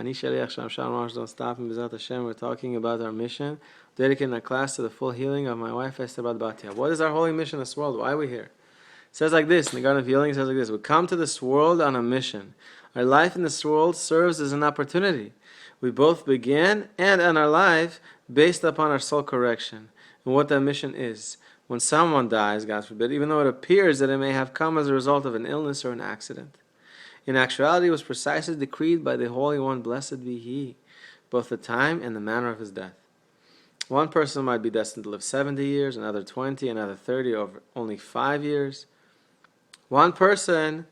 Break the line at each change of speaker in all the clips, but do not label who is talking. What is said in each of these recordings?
Ani Shaliach Shalom Shalom Don't Stop in B'ezrat Hashem. We're talking about our mission, dedicating our class to the full healing of my wife Esther Bat Batya. What is our holy mission in this world? Why are we here? It says like this, in the Garden of Healing, it says like this: we come to this world on a mission. Our life in this world serves as an opportunity. We both begin and end our life based upon our soul correction and what that mission is. When someone dies, God forbid, even though it appears that it may have come as a result of an illness or an accident, in actuality it was precisely decreed by the Holy One, blessed be He, both the time and the manner of his death. One person might be destined to live 70 years, another 20, another 30, or only 5 years. One person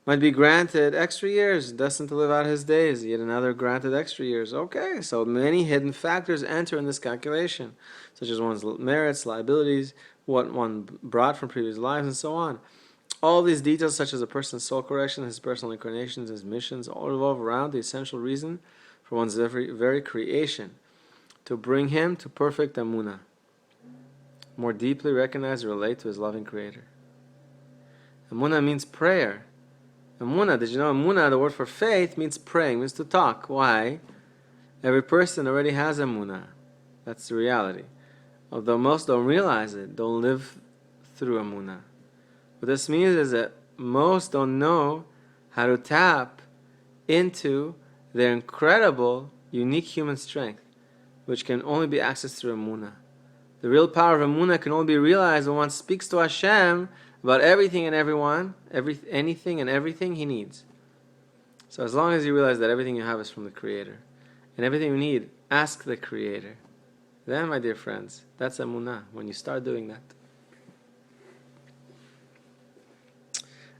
might be granted extra years, destined to live out his days, yet another granted extra years. Okay, so many hidden factors enter in this calculation, such as one's merits, liabilities, what one brought from previous lives, and so on. All these details, such as a person's soul correction, his personal incarnations, his missions, all revolve around the essential reason for one's very creation, to bring him to perfect Emunah, more deeply recognize and relate to his loving Creator. Emunah means prayer. Emunah, did you know Emunah, the word for faith, means praying, means to talk. Why? Every person already has Emunah. That's the reality. Although most don't realize it, don't live through Emunah. What this means is that most don't know how to tap into their incredible, unique human strength, which can only be accessed through Emunah. The real power of Emunah can only be realized when one speaks to Hashem about everything and everyone, anything and everything he needs. So as long as you realize that everything you have is from the Creator, and everything you need, ask the Creator, then, my dear friends, that's Emunah, when you start doing that.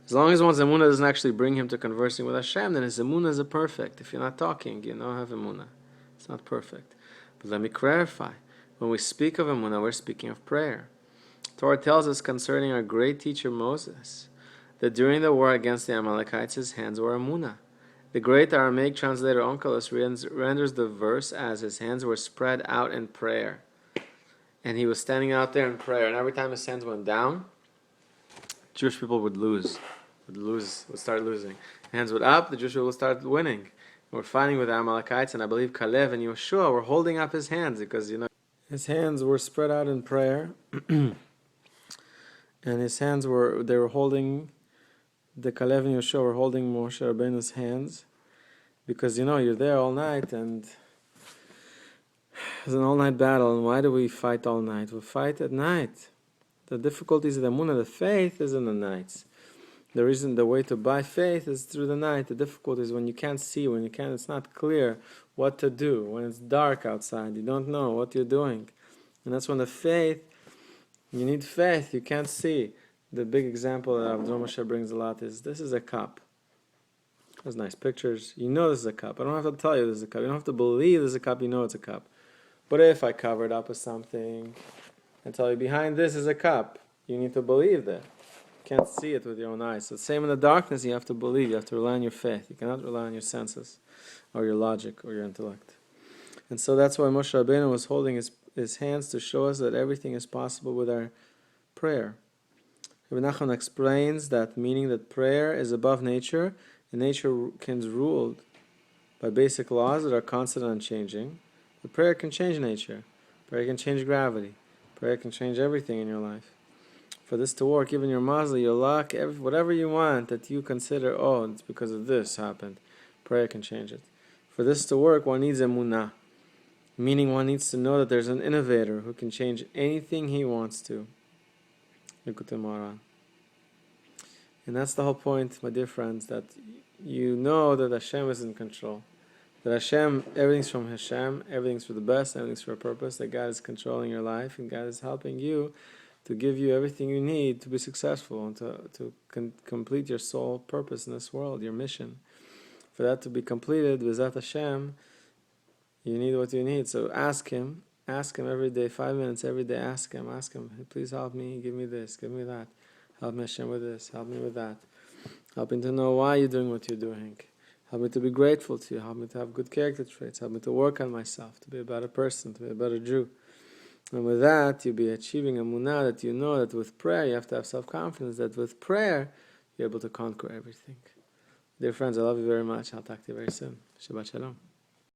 As long as one's Emunah doesn't actually bring him to conversing with Hashem, then his Emunah is perfect. If you're not talking, you don't have Emunah. It's not perfect. But let me clarify. When we speak of Emunah, we're speaking of prayer. Torah tells us concerning our great teacher Moses that during the war against the Amalekites, his hands were Emunah. The great Aramaic translator Onkelos renders the verse as his hands were spread out in prayer. And he was standing out there in prayer, and every time his hands went down, Jewish people would start losing. Hands would up, the Jewish people would start winning. We're fighting with the Amalekites, and I believe Kalev and Yoshua were holding up his hands because, his hands were spread out in prayer. And his hands were holding, the Kalev and Yoshua were holding Moshe Rabbeinu's hands, because you're there all night, and it's an all-night battle. And why do we fight all night? We fight at night. The difficulties of the Emunah, the faith, is in the nights. The way to buy faith is through the night. The difficulty is when you can't see, it's not clear what to do, when it's dark outside, you don't know what you're doing. And that's when you need faith, you can't see. The big example that Rabbi Dror Moshe brings a lot is, this is a cup. There's nice pictures. You know this is a cup. I don't have to tell you this is a cup. You don't have to believe this is a cup, you know it's a cup. But if I cover it up with something and tell you behind this is a cup, you need to believe that. You can't see it with your own eyes. So the same in the darkness, you have to believe. You have to rely on your faith. You cannot rely on your senses or your logic or your intellect. And so that's why Moshe Rabbeinu was holding his hands to show us that everything is possible with our prayer. Rabbi Nachman explains that, meaning that prayer is above nature, and nature is ruled by basic laws that are constant and unchanging. But prayer can change nature. Prayer can change gravity. Prayer can change everything in your life. For this to work, even your mazel, your luck, whatever you want that you consider, it's because of this happened, prayer can change it. For this to work, one needs Emunah, meaning one needs to know that there's an innovator who can change anything he wants to. And that's the whole point, my dear friends, that you know that Hashem is in control. That Hashem, everything's from Hashem, everything's for the best, everything's for a purpose, that God is controlling your life, and God is helping you to give you everything you need to be successful and to complete your soul purpose in this world, your mission. For that to be completed, B'ezrat Hashem, you need what you need. So ask Him every day, 5 minutes every day, ask Him, hey, please help me, give me this, give me that. Help me Hashem with this, help me with that. Help me to know why you're doing what you're doing. Help me to be grateful to you, help me to have good character traits, help me to work on myself, to be a better person, to be a better Jew. And with that, you'll be achieving Emunah, that you know that with prayer, you have to have self-confidence, that with prayer, you're able to conquer everything. Dear friends, I love you very much. I'll talk to you very soon. Shabbat Shalom.